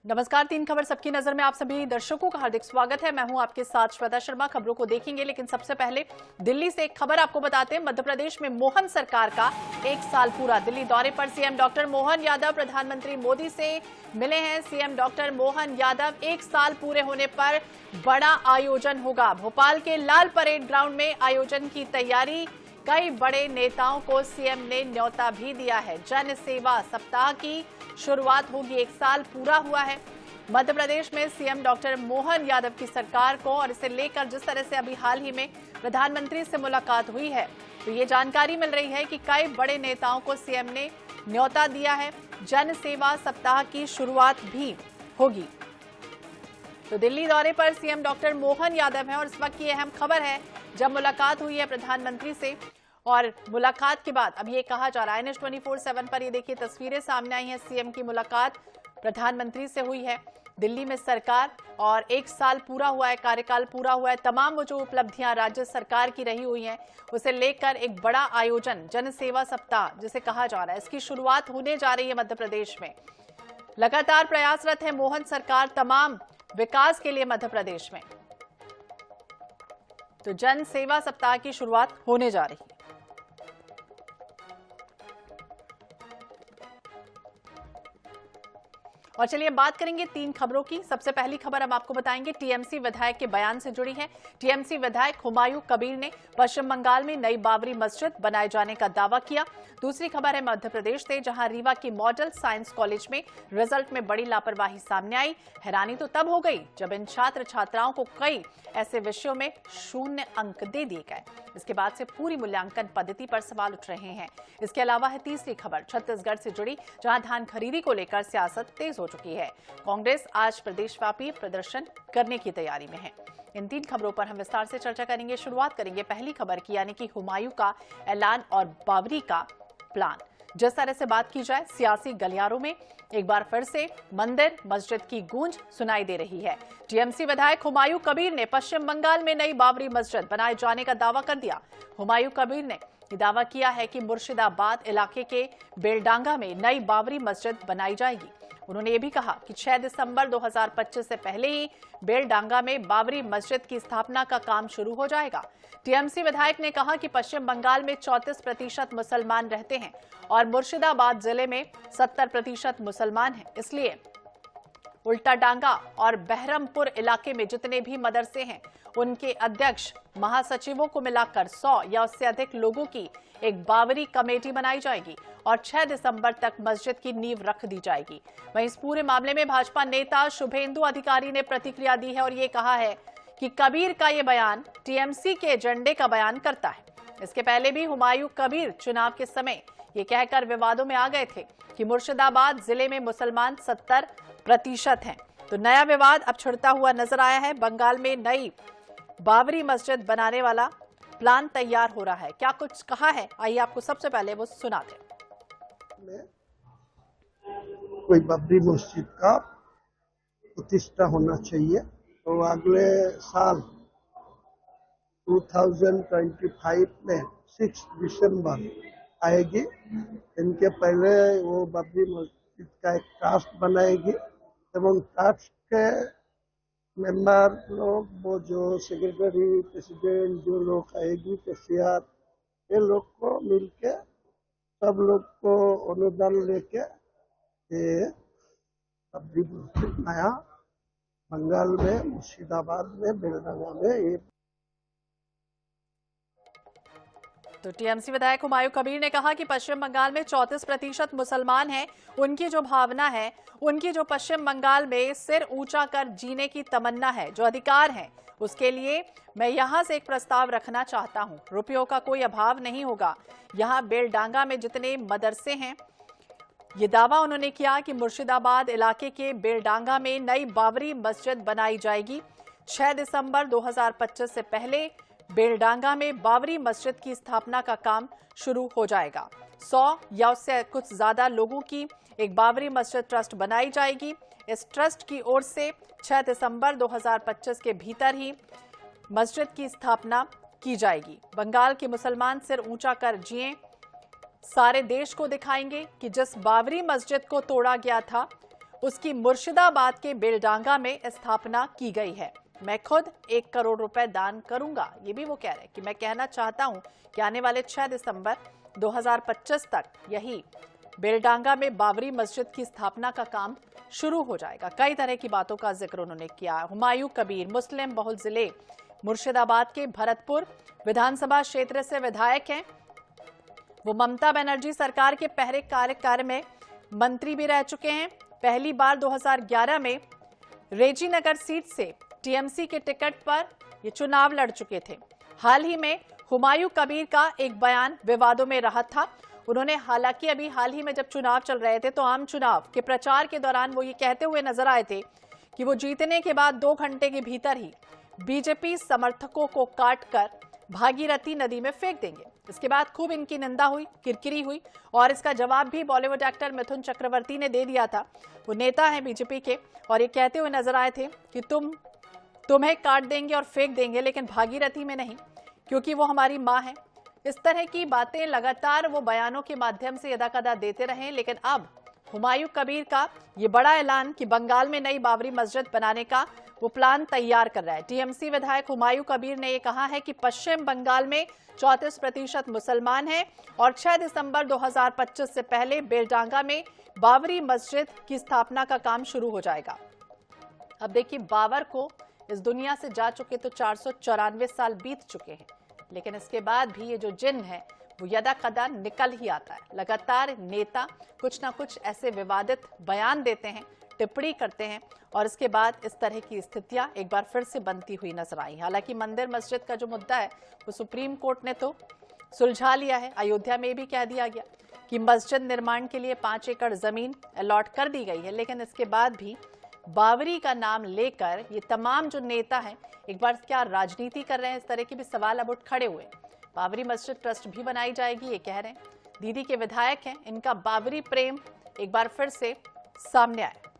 नमस्कार। तीन खबर सबकी नजर में आप सभी दर्शकों का हार्दिक स्वागत है। मैं हूं आपके साथ श्वेता शर्मा। खबरों को देखेंगे, लेकिन सबसे पहले दिल्ली से एक खबर आपको बताते हैं। मध्य प्रदेश में मोहन सरकार का 1 साल पूरा। दिल्ली दौरे पर सीएम डॉक्टर मोहन यादव प्रधानमंत्री मोदी से मिले हैं। सीएम डॉक्टर मोहन यादव 1 साल पूरे होने पर बड़ा आयोजन होगा। भोपाल के लाल परेड ग्राउंड में आयोजन की तैयारी। कई बड़े नेताओं को सीएम ने न्योता भी दिया है। जन सेवा सप्ताह की शुरुआत होगी। 1 साल पूरा हुआ है मध्य प्रदेश में सीएम डॉक्टर मोहन यादव की सरकार को, और इसे लेकर जिस तरह से अभी हाल ही में प्रधानमंत्री से मुलाकात हुई है, तो ये जानकारी मिल रही है कि कई बड़े नेताओं को सीएम ने न्योता दिया है। जन सेवा सप्ताह की शुरुआत भी होगी। तो दिल्ली दौरे पर सीएम डॉक्टर मोहन यादव हैं और इस वक्त की अहम खबर है, जब मुलाकात हुई है प्रधानमंत्री से, और मुलाकात के बाद अब ये कहा जा रहा है, NH 24/7 पर ये देखिए तस्वीरें सामने आई हैं। सीएम की मुलाकात प्रधानमंत्री से हुई है दिल्ली में सरकार, और 1 साल पूरा हुआ है, कार्यकाल पूरा हुआ है। तमाम वो जो उपलब्धियां राज्य सरकार की रही हुई हैं, उसे लेकर एक बड़ा आयोजन, जन सेवा सप्ताह जिसे कहा जा रहा है, इसकी शुरुआत होने जा रही है मध्य प्रदेश में। लगातार प्रयासरत है मोहन सरकार तमाम विकास के लिए मध्य प्रदेश में। तो जन सेवा सप्ताह की शुरुआत होने जा रही है। और चलिए बात करेंगे 3 खबरों की। सबसे पहली खबर हम आपको बताएंगे, टीएमसी विधायक के बयान से जुड़ी है। टीएमसी विधायक हुमायूं कबीर ने पश्चिम बंगाल में नई बाबरी मस्जिद बनाए जाने का दावा किया। दूसरी खबर है मध्य प्रदेश से, जहां रीवा की मॉडल साइंस कॉलेज में रिजल्ट में बड़ी लापरवाही सामने आई। हैरानी तो तब हो गई जब इन छात्र छात्राओं को कई ऐसे विषयों में 0 अंक दे दिए गए। इसके बाद से पूरी मूल्यांकन पद्धति पर सवाल उठ रहे हैं। इसके अलावा है तीसरी खबर छत्तीसगढ़ से जुड़ी, जहां धान खरीदी को लेकर सियासत तेज हो चुकी है। कांग्रेस आज प्रदेशव्यापी प्रदर्शन करने की तैयारी में है। इन 3 खबरों पर हम विस्तार से चर्चा करेंगे। शुरुआत करेंगे पहली खबर की, यानी कि हुमायूं का ऐलान और बाबरी का प्लान। जिस तरह से बात की जाए, सियासी गलियारों में एक बार फिर से मंदिर मस्जिद की गूंज सुनाई दे रही है। टीएमसी विधायक हुमायूं कबीर ने पश्चिम बंगाल में नई बाबरी मस्जिद बनाए जाने का दावा कर दिया। हुमायूं कबीर ने दावा किया है कि मुर्शिदाबाद इलाके के बेलडांगा में नई बाबरी मस्जिद बनाई जाएगी। उन्होंने ये भी कहा कि 6 दिसंबर 2025 से पहले ही बेलडांगा में बाबरी मस्जिद की स्थापना का काम शुरू हो जाएगा। टीएमसी विधायक ने कहा कि पश्चिम बंगाल में 34% मुसलमान रहते हैं और मुर्शिदाबाद जिले में 70% मुसलमान हैं, इसलिए उल्टाडांगा और बहरमपुर इलाके में जितने भी मदरसे हैं, उनके अध्यक्ष महासचिवों को मिलाकर 100 या उससे अधिक लोगों की एक बाबरी कमेटी बनाई जाएगी और 6 दिसंबर तक मस्जिद की नींव रख दी जाएगी। वहीं इस पूरे मामले में भाजपा नेता शुभेंदु अधिकारी ने प्रतिक्रिया दी है और ये कहा है कि कबीर का ये बयान टीएमसी के एजेंडे का बयान करता है। इसके पहले भी हुमायूं कबीर चुनाव के समय ये कहकर विवादों में आ गए थे कि मुर्शिदाबाद जिले में मुसलमान 70% हैं। तो नया विवाद अब छिड़ता हुआ नजर आया है। बंगाल में नई बाबरी मस्जिद बनाने वाला प्लान तैयार हो रहा है। क्या कुछ कहा है, आइए आपको सबसे पहले वो सुनाते हैं। कोई बाबरी मस्जिद का प्रतिष्ठा होना चाहिए, तो अगले साल 2025 में 6 दिसंबर आएगी। इनके पहले वो बाबरी मस्जिद का एक ट्रस्ट बनाएगी एवं ट्रस्ट के मेंबर लोग, वो जो सेक्रेटरी प्रेसिडेंट जो लोग आएगी, कैशियर, ये लोग को मिलके सब लोग को अनुदान लेके ये बाबरी मस्जिद नया बंगाल में मुर्शिदाबाद में बेलडांगा में ये। तो टीएमसी विधायक हुमायूं कबीर ने कहा कि पश्चिम बंगाल में 34% मुसलमान हैं। उनकी जो भावना है, उनकी जो पश्चिम बंगाल में सिर ऊंचा कर जीने की तमन्ना है, जो अधिकार है, उसके लिए मैं यहां से एक प्रस्ताव रखना चाहता हूं। रुपयों का कोई अभाव नहीं होगा। यहां बेलडांगा में जितने मदरसे हैं, ये दावा उन्होंने किया कि मुर्शिदाबाद इलाके के बेलडांगा में नई बाबरी मस्जिद बनाई जाएगी। 6 दिसंबर 2025 से पहले बेलडांगा में बाबरी मस्जिद की स्थापना का काम शुरू हो जाएगा। 100 या उससे कुछ ज्यादा लोगों की एक बाबरी मस्जिद ट्रस्ट बनाई जाएगी। इस ट्रस्ट की ओर से 6 दिसंबर 2025 के भीतर ही मस्जिद की स्थापना की जाएगी। बंगाल के मुसलमान सिर ऊंचा कर जिए, सारे देश को दिखाएंगे कि जिस बाबरी मस्जिद को तोड़ा गया था उसकी मुर्शिदाबाद के बेलडांगा में स्थापना की गई है। मैं खुद 1 करोड़ रुपए दान करूंगा। ये भी वो कह रहे हैं कि मैं कहना चाहता हूं कि आने वाले 6 दिसंबर 2025 तक यही बेलडांगा में बाबरी मस्जिद की स्थापना का काम शुरू हो जाएगा। कई तरह की बातों का जिक्र उन्होंने किया। हुमायूं कबीर मुस्लिम बहुल जिले मुर्शिदाबाद के भरतपुर विधानसभा क्षेत्र से विधायक हैं। वो ममता बनर्जी सरकार के पहले कार्यकाल में मंत्री भी रह चुके हैं। पहली बार 2011 में रेजीनगर सीट से टीएमसी के टिकट पर ये चुनाव लड़ चुके थे। हाल ही में हुमायूं कबीर का एक बयान विवादों में रहा था। उन्होंने हालांकि अभी हाल ही में जब चुनाव चल रहे थे तो आम चुनाव के प्रचार के दौरान वो ये कहते हुए नजर आए थे कि वो जीतने के बाद 2 घंटे के भीतर ही बीजेपी समर्थकों को काटकर भागीरथी नदी में फेंक देंगे। इसके बाद खूब इनकी निंदा हुई, किरकिरी हुई और इसका जवाब भी बॉलीवुड एक्टर मिथुन चक्रवर्ती ने दे दिया था। वो नेता हैं बीजेपी के और ये कहते हुए नजर आए थे कि तुम्हें काट देंगे और फेंक देंगे, लेकिन भागीरथी में नहीं, क्योंकि वो हमारी माँ है। इस तरह की बातें लगातार वो बयानों के माध्यम से यदाकदा देते रहे, लेकिन अब हुमायूं कबीर का ये बड़ा ऐलान कि बंगाल में नई बाबरी मस्जिद बनाने का वो प्लान तैयार कर रहा है। टीएमसी विधायक हुमायूं कबीर ने ये कहा है कि पश्चिम बंगाल में 34% मुसलमान हैं और 6 दिसंबर 2025 से पहले बेलडांगा में बाबरी मस्जिद की स्थापना का काम शुरू हो जाएगा। अब देखिए, बाबर को इस दुनिया से जा चुके तो 494 साल बीत चुके हैं, लेकिन इसके बाद भी ये जो जिन्न है वो यदा कदा निकल ही आता है। लगातार नेता कुछ ना कुछ ऐसे विवादित बयान देते हैं, टिप्पणी करते हैं और इसके बाद इस तरह की स्थितियां एक बार फिर से बनती हुई नजर आई। हालांकि मंदिर मस्जिद का जो मुद्दा है वो सुप्रीम कोर्ट ने तो सुलझा लिया है। अयोध्या में भी कह दिया गया कि मस्जिद निर्माण के लिए 5 एकड़ जमीन अलॉट कर दी गई है, लेकिन इसके बाद भी बाबरी का नाम लेकर ये तमाम जो नेता हैं एक बार क्या राजनीति कर रहे हैं, इस तरह के भी सवाल अब उठ खड़े हुए। बाबरी मस्जिद ट्रस्ट भी बनाई जाएगी, ये कह रहे हैं। दीदी के विधायक हैं, इनका बाबरी प्रेम एक बार फिर से सामने आया।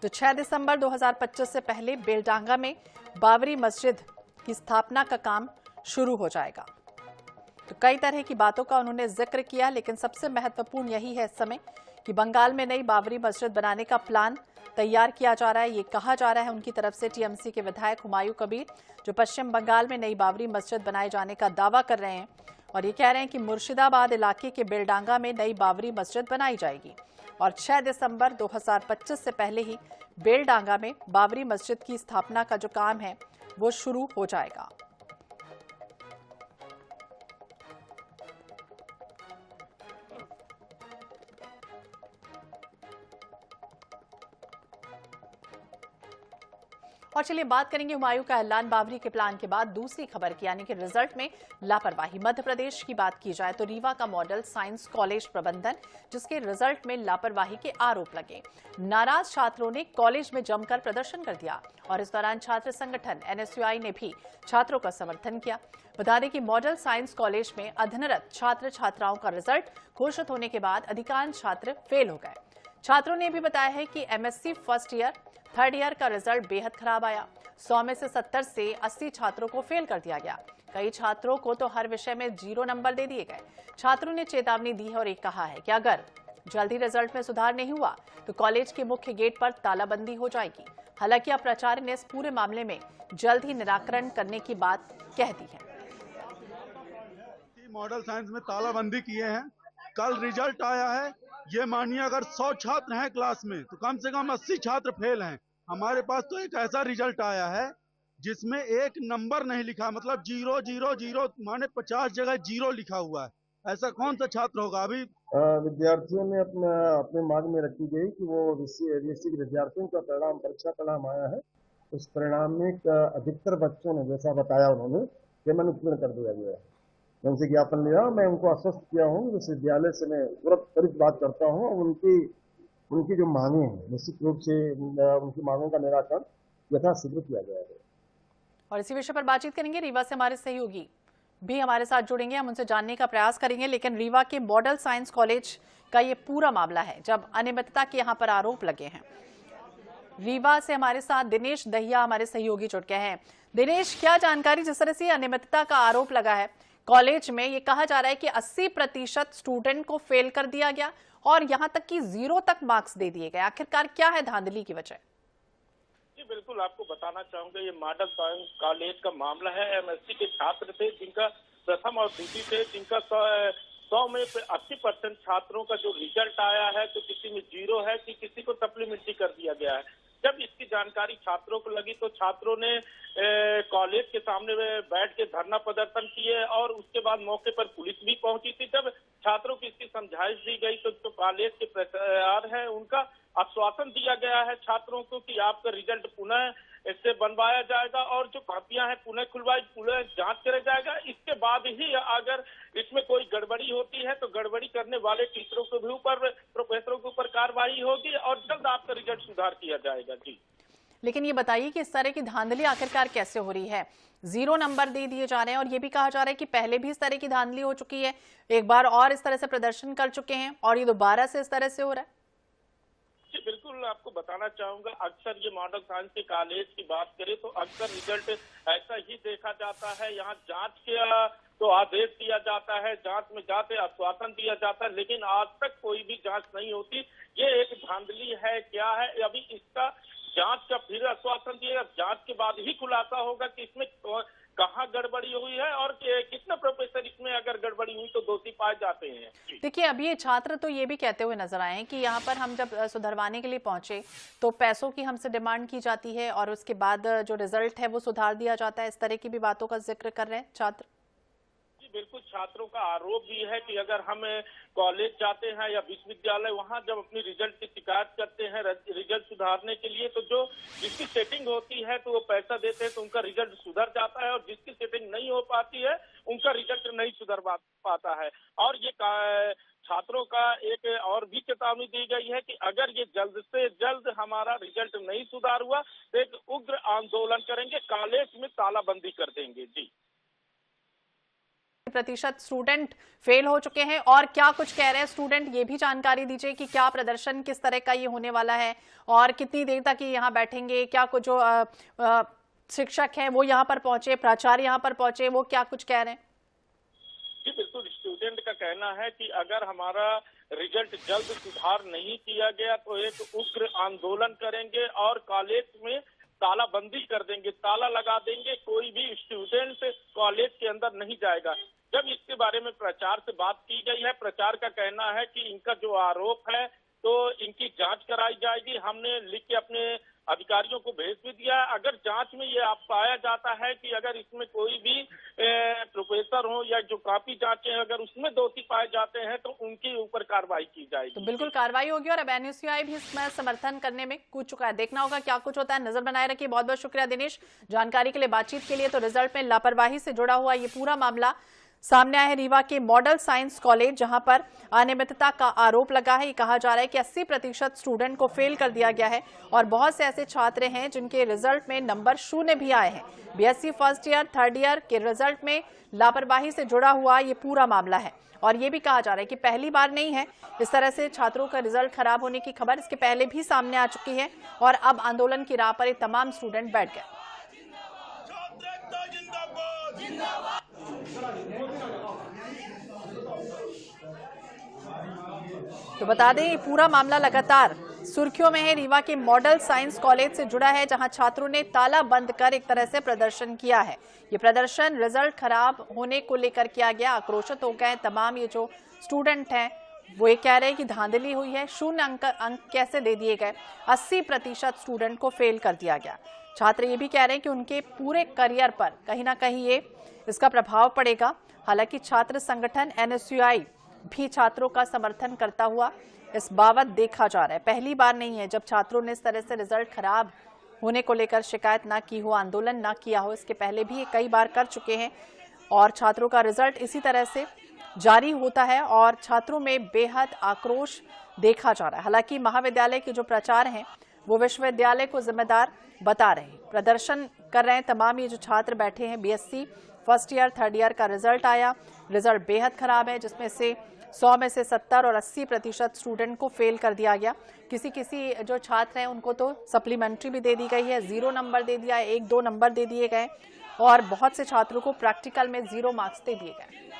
तो 6 दिसंबर 2025 से पहले बेलडांगा में बाबरी मस्जिद की स्थापना का काम शुरू हो जाएगा। तो कई तरह की बातों का उन्होंने जिक्र किया, लेकिन सबसे महत्वपूर्ण यही है इस समय कि बंगाल में नई बाबरी मस्जिद बनाने का प्लान तैयार किया जा रहा है। ये कहा जा रहा है उनकी तरफ से टीएमसी के विधायक हुमायूं कबीर, जो पश्चिम बंगाल में नई बाबरी मस्जिद बनाए जाने का दावा कर रहे हैं और ये कह रहे हैं कि मुर्शिदाबाद इलाके के बेलडांगा में नई बाबरी मस्जिद बनाई जाएगी और 6 दिसंबर 2025 से पहले ही बेलडांगा में बाबरी मस्जिद की स्थापना का जो काम है वो शुरू हो जाएगा। और चलिए बात करेंगे हुमायूं का ऐलान बाबरी के प्लान के बाद दूसरी खबर की, यानी कि रिजल्ट में लापरवाही। मध्य प्रदेश की बात की जाए तो रीवा का मॉडल साइंस कॉलेज प्रबंधन, जिसके रिजल्ट में लापरवाही के आरोप लगे। नाराज छात्रों ने कॉलेज में जमकर प्रदर्शन कर दिया और इस दौरान छात्र संगठन एनएसयूआई ने भी छात्रों का समर्थन किया। बता दें कि मॉडल साइंस कॉलेज में अध्ययनरत छात्र छात्राओं का रिजल्ट घोषित होने के बाद अधिकांश छात्र फेल हो गए। छात्रों ने भी बताया है कि MSc first year, third year का रिजल्ट बेहद खराब आया। 100 में से 70 से 80 छात्रों को फेल कर दिया गया। कई छात्रों को तो हर विषय में 0 नंबर दे दिए गए। छात्रों ने चेतावनी दी है और ये कहा है कि अगर जल्दी रिजल्ट में सुधार नहीं हुआ तो कॉलेज के मुख्य गेट पर तालाबंदी हो जाएगी। हालांकि अब प्राचार्य ने इस पूरे मामले में जल्द ही निराकरण करने की बात कह दी है। मॉडल साइंस में तालाबंदी किए हैं। कल रिजल्ट आया है, ये मानिए अगर 100 छात्र हैं क्लास में तो कम से कम 80 छात्र फेल हैं। हमारे पास तो एक ऐसा रिजल्ट आया है जिसमें एक नंबर नहीं लिखा, मतलब 0 0 0 माने 50 जगह 0 लिखा हुआ है। ऐसा कौन सा छात्र होगा? अभी विद्यार्थियों ने अपने मांग में रखी गई कि वो बीएससी के विद्यार्थियों का परिणाम, परीक्षा परिणाम आया है, उस परिणाम में अधिकतर बच्चों ने, जैसा बताया उन्होंने, पेमेंट उत्तीर्ण कर दिया गया है। मैं उनसे ज्ञापन लिया, मैं उनको आश्वस्त किया हूँ, इस विद्यालय से मैं तुरंत बात करता हूँ और उनकी जो मांगे हैं निश्चित रूप से उनकी मांगों का निराकरण यथाशीघ्र किया जाएगा। और इसी विषय पर बातचीत करेंगे। रीवा से हमारे सहयोगी भी हमारे साथ जुड़ेंगे, हम उनसे जानने का प्रयास करेंगे। लेकिन रीवा के मॉडल साइंस कॉलेज का ये पूरा मामला है जब अनियमितता के यहाँ पर आरोप लगे हैं। रीवा से हमारे साथ दिनेश दहिया हमारे सहयोगी जुड़ गए हैं। दिनेश, क्या जानकारी? जिस तरह से अनियमितता का आरोप लगा है कॉलेज में, ये कहा जा रहा है कि 80% स्टूडेंट को फेल कर दिया गया और यहां तक कि 0 तक मार्क्स दे दिए गए। आखिरकार क्या है धांधली की वजह? जी बिल्कुल, आपको बताना चाहूंगा, ये मॉडल साइंस कॉलेज का मामला है। एमएससी के छात्र थे जिनका प्रथम और द्वितीय थे, जिनका 100 में 80% छात्रों का जो रिजल्ट आया है, तो किसी में 0 है कि किसी को सप्लीमेंट्री कर दिया गया है। जब इसकी जानकारी छात्रों को लगी तो छात्रों ने कॉलेज के सामने बैठ के धरना प्रदर्शन किए और उसके बाद मौके पर पुलिस भी पहुंची थी। जब छात्रों की इसकी समझाइश दी गई तो जो कॉलेज के प्राचार्य हैं उनका आश्वासन दिया गया है छात्रों को कि आपका रिजल्ट पुनः इससे बनवाया जाएगा और जो कॉपियां हैं पुनः खुलवाई, पुनः जांच किया जाएगा। इसके बाद ही अगर इसमें कोई गड़बड़ी होती है तो गड़बड़ी करने वाले टीचरों के भी ऊपर, प्रोफेसरों के ऊपर कार्रवाई होगी और जल्द आपका रिजल्ट सुधार किया जाएगा। जी लेकिन ये बताइए कि इस तरह की धांधली आखिरकार कैसे हो रही है? 0 नंबर दे दिए जा रहे हैं और ये भी कहा जा रहा है कि पहले भी इस तरह की धांधली हो चुकी है, एक बार और इस तरह से प्रदर्शन कर चुके हैं और ये दोबारा से इस तरह से हो रहा है। जी बिल्कुल, आपको बताना चाहूंगा, अक्सर ये मॉडल साइंस के कॉलेज की बात करें तो अक्सर रिजल्ट ऐसा ही देखा जाता है। यहाँ जांच के तो आदेश दिया जाता है, जांच में जाते आश्वासन दिया जाता है, लेकिन आज तक कोई भी जांच नहीं होती। ये एक धांधली है, क्या है अभी इसका जांच का फिर आश्वासन दिएगा, जांच के बाद ही खुलासा होगा कि इसमें कहाँ गड़बड़ी हुई है और कितने प्रोफेसर इसमें अगर गड़बड़ी हुई तो दोषी पाए जाते हैं। देखिए, अभी ये छात्र तो ये भी कहते हुए नजर आए हैं कि यहाँ पर हम जब सुधरवाने के लिए पहुंचे तो पैसों की हमसे डिमांड की जाती है और उसके बाद जो रिजल्ट है वो सुधार दिया जाता है। इस तरह की भी बातों का जिक्र कर रहे हैं छात्र। बिल्कुल, छात्रों का आरोप भी है कि अगर हम कॉलेज जाते हैं या विश्वविद्यालय, वहां जब अपनी रिजल्ट की शिकायत करते हैं रिजल्ट सुधारने के लिए, तो जो जिसकी सेटिंग होती है तो वो पैसा देते हैं तो उनका रिजल्ट सुधर जाता है और जिसकी सेटिंग नहीं हो पाती है उनका रिजल्ट नहीं सुधर पाता है। और ये छात्रों का एक और भी चेतावनी दी गई है कि अगर ये जल्द से जल्द हमारा रिजल्ट नहीं सुधार हुआ तो एक उग्र आंदोलन करेंगे, कॉलेज में तालाबंदी कर देंगे। जी प्रतिशत स्टूडेंट फेल हो चुके हैं और क्या कुछ कह रहे हैं स्टूडेंट, ये भी जानकारी दीजिए कि क्या प्रदर्शन किस तरह का ये होने वाला है और कितनी देर तक ये यहाँ बैठेंगे। क्या कुछ जो शिक्षक हैं वो यहाँ पर पहुंचे, प्राचार्य यहाँ पर पहुंचे, वो क्या कुछ कह रहे हैं? जी बिल्कुल, स्टूडेंट का कहना है कि अगर हमारा रिजल्ट जल्द सुधार नहीं किया गया तो एक उग्र आंदोलन करेंगे और कॉलेज में तालाबंदी कर देंगे, ताला लगा देंगे, कोई भी स्टूडेंट कॉलेज के अंदर नहीं जाएगा। जब इसके बारे में प्राचार्य से बात की गई है, प्राचार्य का कहना है कि इनका जो आरोप है तो इनकी जांच कराई जाएगी। हमने लिख के अपने अधिकारियों को भेज भी दिया है। अगर जांच में ये पाया जाता है कि अगर इसमें कोई भी प्रोफेसर हो या जो कॉपी जांचे अगर उसमें दोषी पाए जाते हैं तो उनके ऊपर कार्रवाई की जाएगी। तो बिल्कुल कार्रवाई होगी और अब एनएसयूआई भी इसमें समर्थन करने में कूद चुका है। देखना होगा क्या कुछ होता है, नजर बनाए रखिए। बहुत बहुत शुक्रिया दिनेश जानकारी के लिए, बातचीत के लिए। तो रिजल्ट में लापरवाही से जुड़ा हुआ ये पूरा मामला सामने आया है रीवा के मॉडल साइंस कॉलेज, जहां पर अनियमितता का आरोप लगा है। ये कहा जा रहा है कि 80% स्टूडेंट को फेल कर दिया गया है और बहुत से ऐसे छात्र हैं जिनके रिजल्ट में नंबर 0 भी आए हैं। BSc first year, third year के रिजल्ट में लापरवाही से जुड़ा हुआ ये पूरा मामला है और ये भी कहा जा रहा है कि पहली बार नहीं है इस तरह से छात्रों का रिजल्ट खराब होने की खबर, इसके पहले भी सामने आ चुकी है और अब आंदोलन की राह पर ये तमाम स्टूडेंट बैठ गए। तो बता दें, ये पूरा मामला लगातार सुर्खियों में है। रीवा के मॉडल साइंस कॉलेज से जुड़ा है, जहां छात्रों ने ताला बंद कर एक तरह से प्रदर्शन किया है। ये प्रदर्शन रिजल्ट खराब होने को लेकर किया गया। आक्रोशित हो गए तमाम ये जो स्टूडेंट हैं, वो ये कह रहे हैं कि धांधली हुई है, 0 अंक कैसे दे दिए गए, 80% स्टूडेंट को फेल कर दिया गया। छात्र ये भी कह रहे हैं कि उनके पूरे करियर पर कहीं ना कहीं ये इसका प्रभाव पड़ेगा। हालांकि छात्र संगठन एनएसयूआई भी छात्रों का समर्थन करता हुआ इस बाबत देखा जा रहा है। पहली बार नहीं है जब छात्रों ने इस तरह से रिजल्ट खराब होने को लेकर शिकायत ना की हो, आंदोलन ना किया हो। इसके पहले भी ये कई बार कर चुके हैं और छात्रों का रिजल्ट इसी तरह से जारी होता है और छात्रों में बेहद आक्रोश देखा जा रहा है। हालांकि महाविद्यालय के जो प्राचार्य हैं वो विश्वविद्यालय को जिम्मेदार बता रहे हैं। प्रदर्शन कर रहे हैं तमाम ये जो छात्र बैठे हैं। BSc first year, third year का रिजल्ट आया, रिजल्ट बेहद खराब है, जिसमें से 100 में से 70 और 80% स्टूडेंट को फेल कर दिया गया। किसी जो छात्र हैं उनको तो सप्लीमेंट्री भी दे दी गई है, 0 नंबर दे दिया है, 1-2 नंबर दे दिए गए और बहुत से छात्रों को प्रैक्टिकल में 0 मार्क्स दे दिए गए।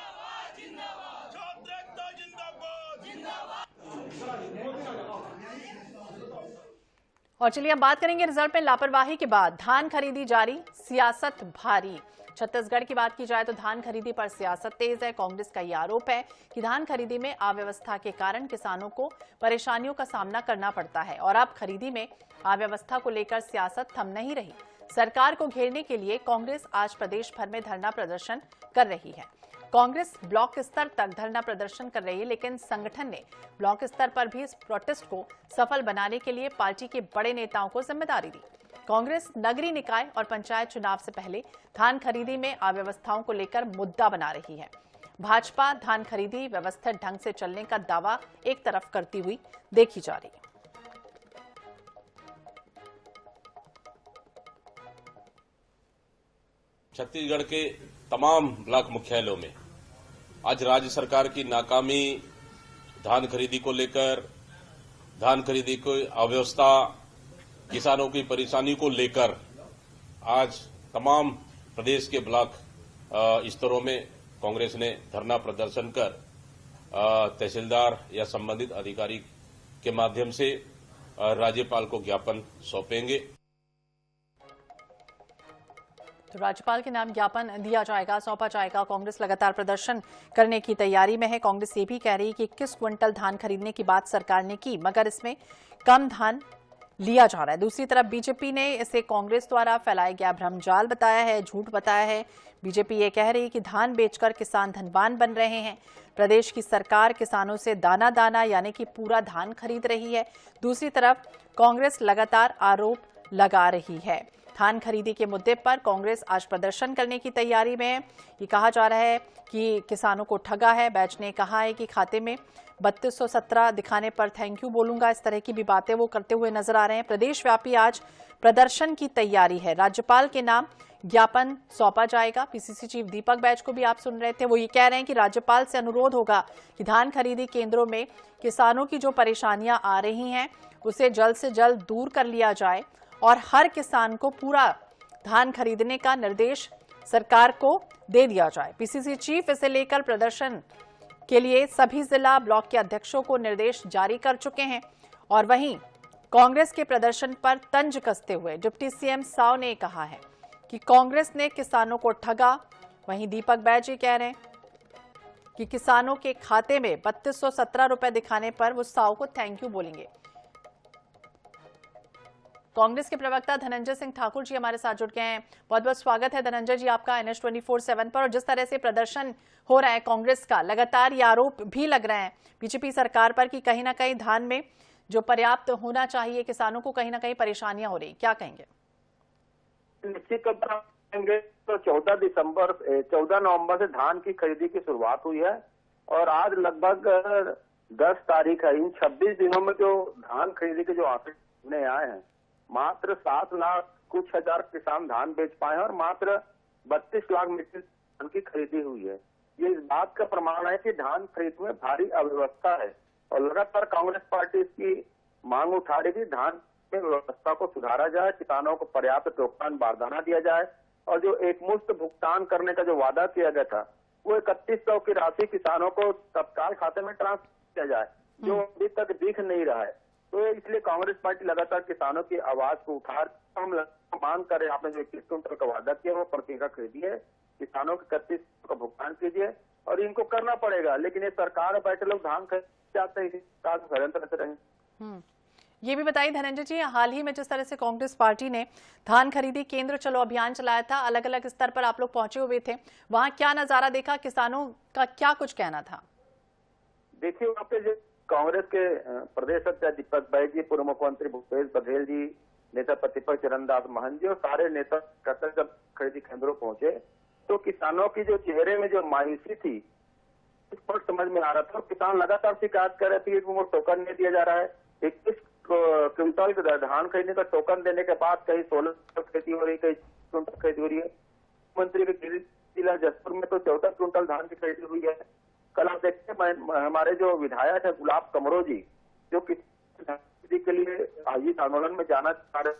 और चलिए अब बात करेंगे रिजल्ट में लापरवाही के बाद धान खरीदी जारी, सियासत भारी। छत्तीसगढ़ की बात की जाए तो धान खरीदी पर सियासत तेज है। कांग्रेस का यह आरोप है कि धान खरीदी में अव्यवस्था के कारण किसानों को परेशानियों का सामना करना पड़ता है और अब खरीदी में अव्यवस्था को लेकर सियासत थम नहीं रही। सरकार को घेरने के लिए कांग्रेस आज प्रदेश भर में धरना प्रदर्शन कर रही है। कांग्रेस ब्लॉक स्तर तक धरना प्रदर्शन कर रही है, लेकिन संगठन ने ब्लॉक स्तर पर भी इस प्रोटेस्ट को सफल बनाने के लिए पार्टी के बड़े नेताओं को जिम्मेदारी दी। कांग्रेस नगरीय निकाय और पंचायत चुनाव से पहले धान खरीदी में अव्यवस्थाओं को लेकर मुद्दा बना रही है। भाजपा धान खरीदी व्यवस्थित ढंग से चलने का दावा एक तरफ करती हुई देखी जा रही है। छत्तीसगढ़ के तमाम ब्लॉक मुख्यालयों में आज राज्य सरकार की नाकामी, धान खरीदी को लेकर, धान खरीदी को अव्यवस्था, किसानों की परेशानी को लेकर आज तमाम प्रदेश के ब्लॉक स्तरों में कांग्रेस ने धरना प्रदर्शन कर तहसीलदार या संबंधित अधिकारी के माध्यम से राज्यपाल को ज्ञापन सौंपेंगे। तो राज्यपाल के नाम ज्ञापन दिया जाएगा, सौंपा जाएगा। कांग्रेस लगातार प्रदर्शन करने की तैयारी में है। कांग्रेस ये भी कह रही है कि 21 क्विंटल धान खरीदने की बात सरकार ने की, मगर इसमें कम धान लिया जा रहा है। दूसरी तरफ बीजेपी ने इसे कांग्रेस द्वारा फैलाया गया भ्रमजाल बताया है, झूठ बताया है। बीजेपी ये कह रही है कि धान बेचकर किसान धनवान बन रहे हैं। प्रदेश की सरकार किसानों से दाना दाना यानी कि पूरा धान खरीद रही है। दूसरी तरफ कांग्रेस लगातार आरोप लगा रही है। धान खरीदी के मुद्दे पर कांग्रेस आज प्रदर्शन करने की तैयारी में है। ये कहा जा रहा है कि किसानों को ठगा है। बैच ने कहा है कि खाते में 3217 दिखाने पर थैंक यू बोलूंगा। इस तरह की भी बातें वो करते हुए नजर आ रहे हैं। प्रदेश व्यापी आज प्रदर्शन की तैयारी है। राज्यपाल के नाम ज्ञापन सौंपा जाएगा। पीसीसी चीफ दीपक बैच को भी आप सुन रहे थे, वो ये कह रहे हैं कि राज्यपाल से अनुरोध होगा कि धान खरीदी केंद्रों में किसानों की जो परेशानियां आ रही हैं उसे जल्द से जल्द दूर कर लिया जाए और हर किसान को पूरा धान खरीदने का निर्देश सरकार को दे दिया जाए। पीसीसी चीफ इसे लेकर प्रदर्शन के लिए सभी जिला ब्लॉक के अध्यक्षों को निर्देश जारी कर चुके हैं। और वहीं कांग्रेस के प्रदर्शन पर तंज कसते हुए डिप्टी सीएम साव ने कहा है कि कांग्रेस ने किसानों को ठगा। वहीं दीपक बैच कह रहे हैं कि किसानों के खाते में 3217 रुपए दिखाने पर वो साव को थैंक यू बोलेंगे। कांग्रेस के प्रवक्ता धनंजय सिंह ठाकुर जी हमारे साथ जुड़ गए हैं। बहुत बहुत स्वागत है धनंजय जी आपका NH24/7 पर। और जिस तरह से प्रदर्शन हो रहा है कांग्रेस का, लगातार ये आरोप भी लग रहे हैं बीजेपी सरकार पर कि कहीं ना कहीं धान में जो पर्याप्त होना चाहिए किसानों को कहीं ना कहीं परेशानियां हो रही, क्या कहेंगे? निश्चित तौर पर कहेंगे तो 14 नवंबर से धान की खरीदी की शुरुआत हुई है और आज लगभग 10 तारीख है। इन 26 दिनों में जो धान खरीदी के जो आंकड़े आए हैं, मात्र 7 लाख कुछ हजार किसान धान बेच पाए हैं और मात्र 32 लाख मीट्रिक धान की खरीदी हुई है। ये इस बात का प्रमाण है कि धान खरीद में भारी अव्यवस्था है और लगातार कांग्रेस पार्टी इसकी मांग उठा रही थी। धान में व्यवस्था को सुधारा जाए, किसानों को पर्याप्त टोकन बारदाना दिया जाए और जो एकमुश्त भुगतान करने का जो वादा किया गया था वो 3100 की राशि किसानों को तत्काल खाते में ट्रांसफर किया जाए, जो अभी तक दिख नहीं रहा है। तो इसलिए कांग्रेस पार्टी लगातार किसानों की आवाज को उठा हम मांग कर रहे हैं। आपने जो 21 क्विंटल का वादा किया वो प्रति का खरीदिए, किसानों के 3100 का भुगतान कीजिए और इनको करना पड़ेगा। लेकिन ये सरकार बैठे लोग धान खरीद जाते हैं, षड्यंत्र से रहेंगे। ये भी बताइए धनंजय जी, हाल ही में जिस तरह से कांग्रेस पार्टी ने धान खरीदी केंद्र चलो अभियान चलाया था, अलग अलग स्तर पर आप लोग पहुंचे हुए थे, वहां क्या नजारा देखा, किसानों का क्या कुछ कहना था? देखिए वहाँ पे जो कांग्रेस के प्रदेश अध्यक्ष दीपक बैच जी, पूर्व मुख्यमंत्री भूपेश बघेल जी, नेता प्रतिपक्ष चरणदास महंत जी और सारे नेता जब खरीदी केंद्रों पहुंचे तो किसानों की जो चेहरे में जो मायूसी थी स्पष्ट समझ में आ रहा था। किसान लगातार शिकायत कर रहे थे कि वो टोकन नहीं दिया जा रहा है। 21 क्विंटल धान खरीदने का टोकन देने के बाद कहीं 16 खेती हो रही, कहीं क्विंटल खरीदी हो रही है। मुख्यमंत्री के जिला जसपुर में तो 14 क्विंटल धान की खरीदी हुई है। कल आप देखते हैं हमारे जो विधायक है गुलाब कमरो जी, जो खरीदी के लिए आयोजित आंदोलन में जाना चाह रहे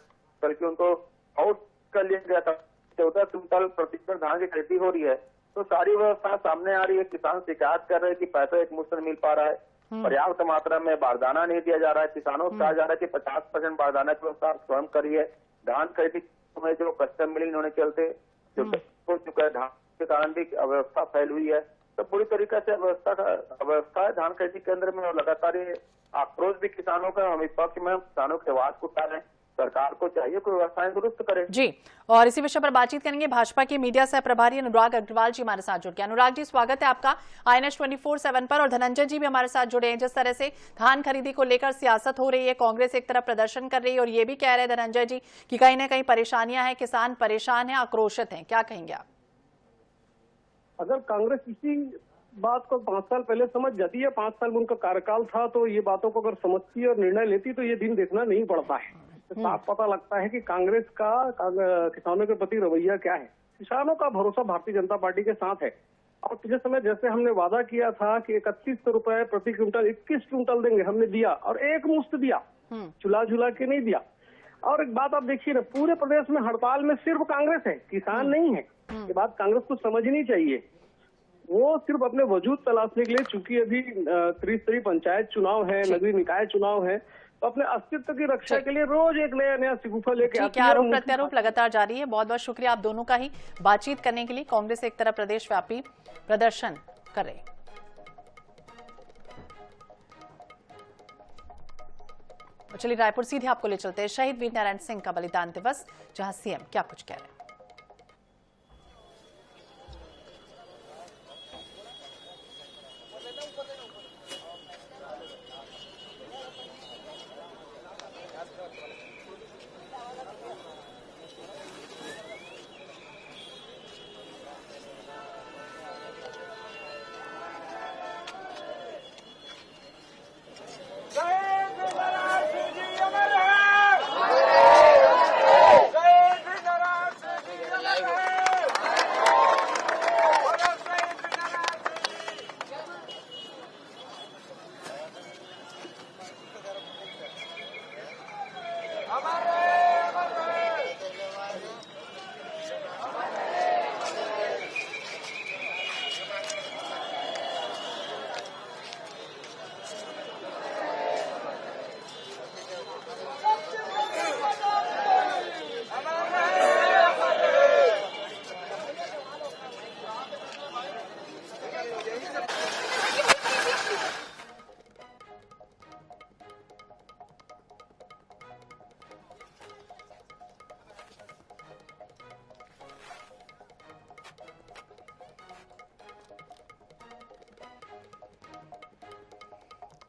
करके उनको आउट कर लिया गया था। 14 क्विंटल प्रतिशत धान की खरीदी हो रही है तो सारी व्यवस्था सामने आ रही है। किसान शिकायत कर रहे हैं कि पैसा एक मुश्त नहीं मिल पा रहा है, पर्याप्त मात्रा में बारदाना नहीं दिया जा रहा है। किसानों को कहा जा रहा है कि 50% बारदाना की व्यवस्था स्वयं करिए। धान खरीदी में जो कस्टम मिलिंग होने के चलते जो हो चुका है, धान के कारण भी अव्यवस्था फैल हुई है। तो पूरी तरीके से अव्यवस्था है धान खरीदी केंद्र में, और लगातार ये आक्रोश भी किसानों का, हम विपक्ष में किसानों के आवाज को उठा रहे हैं। सरकार को चाहिए कोई व्यवस्थाएं दुरुस्त करे। जी, और इसी विषय पर बातचीत करेंगे भाजपा के मीडिया सह प्रभारी अनुराग अग्रवाल जी हमारे साथ जुड़ गए। अनुराग जी, स्वागत है आपका INS 24/7 पर। और धनंजय जी भी हमारे साथ जुड़े हैं। जिस तरह से धान खरीदी को लेकर सियासत हो रही है, कांग्रेस एक तरफ प्रदर्शन कर रही है और ये भी कह रहे हैं धनंजय जी कि कहीं ना कहीं परेशानियां हैं, किसान परेशान है, आक्रोशित है, क्या कहेंगे आप? अगर कांग्रेस इसी बात को 5 साल पहले समझ जाती है, 5 साल में उनका कार्यकाल था, तो ये बातों को अगर समझती और निर्णय लेती तो ये दिन देखना नहीं पड़ता है। साफ पता लगता है कि कांग्रेस का किसानों के प्रति रवैया क्या है। किसानों का भरोसा भारतीय जनता पार्टी के साथ है। और पिछले समय जैसे हमने वादा किया था कि 3100 रुपए प्रति क्विंटल 21 क्विंटल देंगे, हमने दिया, और एक मुश्त दिया, झुला झुला के नहीं दिया। और एक बात आप देखिए ना, पूरे प्रदेश में हड़ताल में सिर्फ कांग्रेस है, किसान नहीं है। ये बात कांग्रेस को समझनी चाहिए। वो सिर्फ अपने वजूद तलाशने के लिए, चूंकि अभी त्रिस्तरीय पंचायत चुनाव है, नगरीय निकाय चुनाव है, तो अपने अस्तित्व की रक्षा के लिए रोज एक नया शिगुफा लेके आती है। आरोप प्रत्यारोप लगातार जारी है। बहुत बहुत शुक्रिया आप दोनों का ही बातचीत करने के लिए। कांग्रेस एक तरफ प्रदेश व्यापी प्रदर्शन कर रही। चलिए रायपुर सीधे आपको ले चलते हैं शहीद वीर नारायण सिंह का बलिदान दिवस, जहां CM क्या कुछ कह रहे हैं।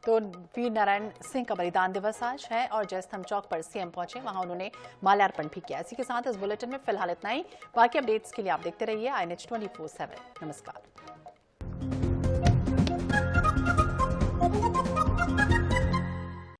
तो वीर नारायण सिंह का बलिदान दिवस आज है और जयस्तंभ चौक पर CM पहुंचे, वहां उन्होंने माल्यार्पण भी किया। इसी के साथ इस बुलेटिन में फिलहाल इतना ही। बाकी अपडेट्स के लिए आप देखते रहिए INS 24/7। नमस्कार।